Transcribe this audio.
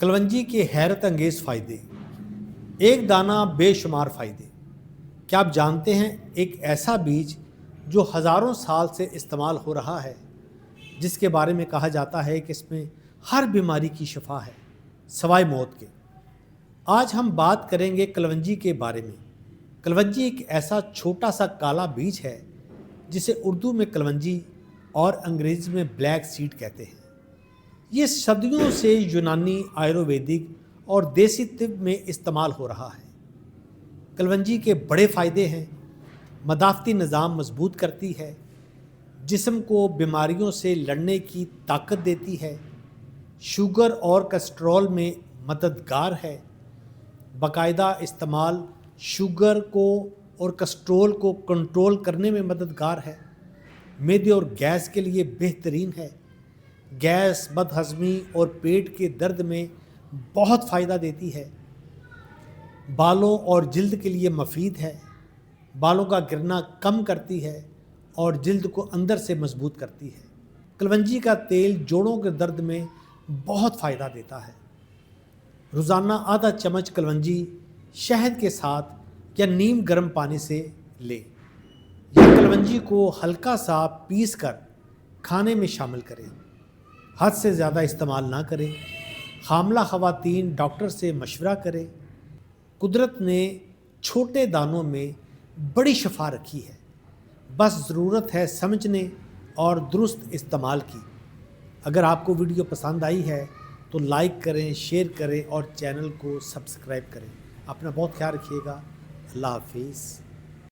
कलवंजी के हैरत अंगेज़ फ़ायदे। एक दाना बेशुमार फ़ायदे। क्या आप जानते हैं एक ऐसा बीज जो हज़ारों साल से इस्तेमाल हो रहा है, जिसके बारे में कहा जाता है कि इसमें हर बीमारी की शिफा है सवाए मौत के। आज हम बात करेंगे कलवंजी के बारे में। कलवंजी एक ऐसा छोटा सा काला बीज है जिसे उर्दू में कलवंजी और अंग्रेज़ी में ब्लैक सीड कहते हैं। ये सदियों से यूनानी, आयुर्वेदिक और देसी तिब में इस्तेमाल हो रहा है। कलवंजी के बड़े फ़ायदे हैं। मदाफ़ती निज़ाम मजबूत करती है, जिस्म को बीमारियों से लड़ने की ताकत देती है, शुगर और कोलेस्ट्रॉल में मददगार है। बाकायदा इस्तेमाल शुगर को और कोलेस्ट्रॉल को कंट्रोल करने में मददगार है। मैदे और गैस के लिए बेहतरीन है। गैस, बदहज़मी और पेट के दर्द में बहुत फ़ायदा देती है। बालों और जिल्द के लिए मुफीद है। बालों का गिरना कम करती है और जिल्द को अंदर से मजबूत करती है। कलवंजी का तेल जोड़ों के दर्द में बहुत फ़ायदा देता है। रोज़ाना आधा चम्मच कलवंजी शहद के साथ या नीम गर्म पानी से लें। या कलवंजी को हल्का सा पीस कर खाने में शामिल करें। हद से ज़्यादा इस्तेमाल ना करें। हामला ख़वातीन डॉक्टर से मशवरा करें। कुदरत ने छोटे दानों में बड़ी शफा रखी है, बस ज़रूरत है समझने और दुरुस्त इस्तेमाल की। अगर आपको वीडियो पसंद आई है तो लाइक करें, शेयर करें और चैनल को सब्सक्राइब करें। अपना बहुत ख्याल रखिएगा। अल्लाह हाफिज़।